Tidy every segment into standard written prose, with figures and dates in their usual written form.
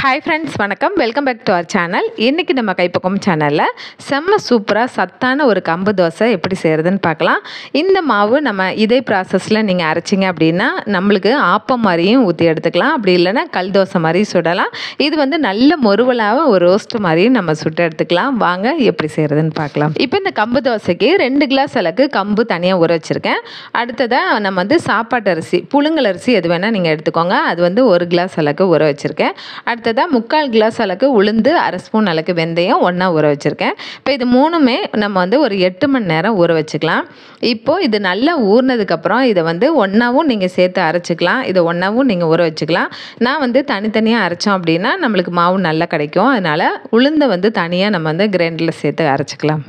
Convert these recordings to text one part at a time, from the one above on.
Hi friends, வணக்கம். Welcome back to our channel. இன்றைக்கி நம்ம கைப்பக்கம் சேனலில் செம்ம சூப்பராக சத்தான ஒரு கம்பு தோசை எப்படி செய்கிறதுன்னு பார்க்கலாம். இந்த மாவு நம்ம இதே ப்ராசஸில் நீங்கள் அரைச்சிங்க அப்படின்னா நம்மளுக்கு ஆப்பம் மாதிரியும் ஊற்றி எடுத்துக்கலாம். அப்படி இல்லைன்னா கல் தோசை மாதிரி சுடலாம். இது வந்து நல்ல மொறுவலாக ஒரு ரோஸ்ட்டு மாதிரியும் நம்ம சுட்டு எடுத்துக்கலாம். வாங்க எப்படி செய்கிறதுன்னு பார்க்கலாம். இப்போ இந்த கம்பு தோசைக்கு 2 கிளாஸ் அளவுக்கு கம்பு தனியாக ஊற வச்சுருக்கேன். அடுத்ததாக நம்ம வந்து சாப்பாட்டு அரிசி, புழுங்கல் அரிசி எது வேணால் நீங்கள் எடுத்துக்கோங்க. அது வந்து 1 கிளாஸ் அளவுக்கு ஊற வச்சுருக்கேன். அடுத்ததாக 3/4 கிளாஸ் அளவுக்கு உளுந்து, 1/2 ஸ்பூன் அளவுக்கு வெந்தயம் ஒன்றா ஊற வச்சுருக்கேன். இப்போ இது மூணுமே நம்ம வந்து ஒரு 8 மணி நேரம் ஊற வச்சுக்கலாம். இப்போது இது நல்லா ஊறினதுக்கப்புறம் இதை வந்து ஒன்றாவும் நீங்கள் சேர்த்து அரைச்சிக்கலாம். இதை ஒன்றாவும் நீங்கள் ஊற வச்சுக்கலாம். நான் வந்து தனித்தனியாக அரைச்சோம் அப்படின்னா நம்மளுக்கு மாவு நல்லா கிடைக்கும். அதனால் உளுந்தை வந்து தனியாக நம்ம வந்து கிரைண்டரில் சேர்த்து அரைச்சிக்கலாம்.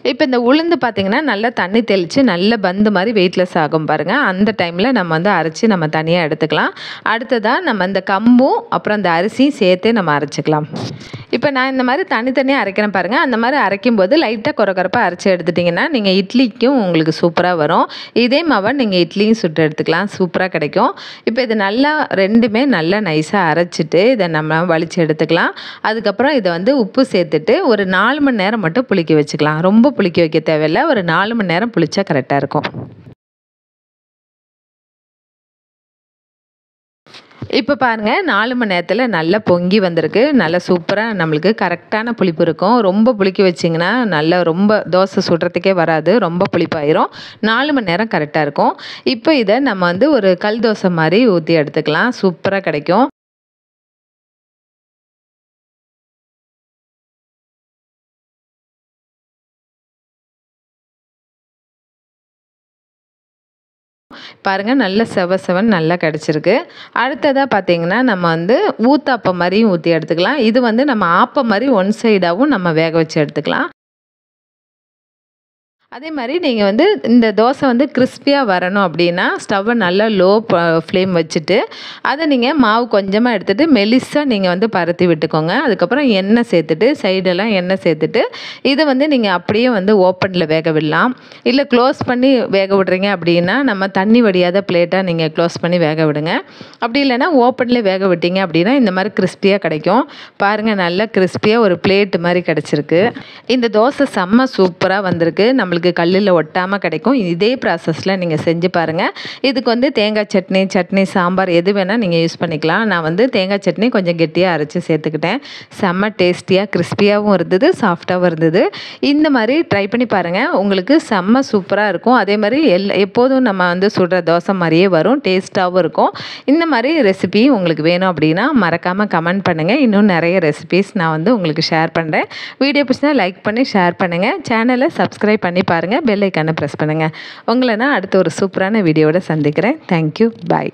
இப்போ இந்த உளுந்து பார்த்திங்கன்னா நல்லா தண்ணி தெளித்து நல்ல பந்து மாதிரி வெயிட்லெஸ் ஆகும் பாருங்கள். அந்த டைமில் நம்ம வந்து அரைச்சி நம்ம தனியாக எடுத்துக்கலாம். அடுத்ததாக நம்ம இந்த கம்பும் அப்புறம் இந்த அரிசியும் சேர்த்து நம்ம அரைச்சிக்கலாம். இப்போ நான் இந்த மாதிரி தனித்தனியாக அரைக்கிறேன் பாருங்கள். அந்த மாதிரி அரைக்கும்போது லைட்டாக கொரகொரப்பாக அரைச்சி எடுத்துட்டிங்கன்னா நீங்கள் இட்லிக்கும் உங்களுக்கு சூப்பராக வரும். இதே மாவை நீங்கள் இட்லியும் சுட்டு எடுத்துக்கலாம், சூப்பராக கிடைக்கும். இப்போ இது நல்லா ரெண்டுமே நல்லா நைஸாக அரைச்சிட்டு இதை நம்ம வலித்து எடுத்துக்கலாம். அதுக்கப்புறம் இதை வந்து உப்பு சேர்த்துட்டு ஒரு 4 மணி நேரம் மட்டும் புளிக்க வச்சுக்கலாம். ரொம்ப புளிக்க வைக்க தேவையில்லை. ஒரு 4 மணி நேரம் புளிச்சா கரெக்டாக இருக்கும். இப்போ பாருங்கள், 4 மணி நேரத்தில் நல்லா பொங்கி வந்திருக்கு. நல்லா சூப்பராக நம்மளுக்கு கரெக்டான புளிப்பு இருக்கும். ரொம்ப புளிக்க வச்சிங்கன்னா நல்லா ரொம்ப தோசை சுடுறதுக்கே வராது, ரொம்ப புளிப்பாயிரும். 4 மணி நேரம் கரெக்டாக இருக்கும். இப்போ இதை நம்ம வந்து ஒரு கல் தோசை மாதிரி ஊற்றி எடுத்துக்கலாம், சூப்பராக கிடைக்கும். பாருங்கள், நல்ல செவன்னு நல்லா கிடச்சிருக்கு. அடுத்ததாக பார்த்திங்கன்னா நம்ம வந்து ஊத்தாப்பம் மாதிரியும் ஊற்றி எடுத்துக்கலாம். இது வந்து நம்ம ஆப்பம் மாதிரி ஒன் சைடாகவும் நம்ம வேக வச்சு எடுத்துக்கலாம். அதே மாதிரி நீங்கள் வந்து இந்த தோசை வந்து கிறிஸ்பியாக வரணும் அப்படின்னா ஸ்டவ்வை நல்லா லோ ஃப்ளேம் வச்சுட்டு அதை நீங்கள் மாவு கொஞ்சமாக எடுத்துகிட்டு மெலிசாக நீங்கள் வந்து பரத்தி விட்டுக்கோங்க. அதுக்கப்புறம் எண்ணெய் சேர்த்துட்டு சைடெல்லாம் எண்ணெய் சேர்த்துட்டு இதை வந்து நீங்கள் அப்படியே வந்து ஓப்பனில் வேக விடலாம். இல்லை க்ளோஸ் பண்ணி வேக விடுறீங்க அப்படின்னா நம்ம தண்ணி வடியாத பிளேட்டாக நீங்கள் க்ளோஸ் பண்ணி வேக விடுங்க. அப்படி இல்லைன்னா ஓப்பனில் வேக விட்டீங்க அப்படின்னா இந்த மாதிரி கிறிஸ்பியாக கிடைக்கும். பாருங்கள், நல்லா கிறிஸ்பியாக ஒரு பிளேட்டு மாதிரி கிடச்சிருக்கு. இந்த தோசை செம்ம சூப்பராக வந்திருக்கு. நம்மளுக்கு கல்லில் ஒட்டாமல் கிடைக்கும். இதே ப்ராசஸில் நீங்கள் செஞ்சு பாருங்கள். இதுக்கு வந்து தேங்காய் சட்னி, சாம்பார் எது வேணால் நீங்கள் யூஸ் பண்ணிக்கலாம். நான் வந்து தேங்காய் சட்னி கொஞ்சம் கெட்டியாக அரைச்சி சேர்த்துக்கிட்டேன். செம்ம டேஸ்டியாக கிறிஸ்பியாகவும் இருந்தது, சாஃப்டாகவும் இருந்தது. இந்த மாதிரி ட்ரை பண்ணி பாருங்கள், உங்களுக்கு செம்ம சூப்பராக இருக்கும். அதே மாதிரி எப்போதும் நம்ம வந்து சுடுற தோசை மாதிரியே வரும், டேஸ்ட்டாகவும் இருக்கும். இந்த மாதிரி ரெசிபி உங்களுக்கு வேணும் அப்படின்னா மறக்காமல் கமெண்ட் பண்ணுங்கள். இன்னும் நிறைய ரெசிபீஸ் நான் வந்து உங்களுக்கு ஷேர் பண்ணுறேன். வீடியோ பிடிச்சினா லைக் பண்ணி ஷேர் பண்ணுங்கள். சேனலை சப்ஸ்கிரைப் பண்ணி பாருங்கள். பெல் ஐக்கானை ப்ரெஸ் பண்ணுங்கள். உங்களை நான் அடுத்த ஒரு சூப்பரான வீடியோவோட சந்திக்கிறேன். தேங்க்யூ, பாய்.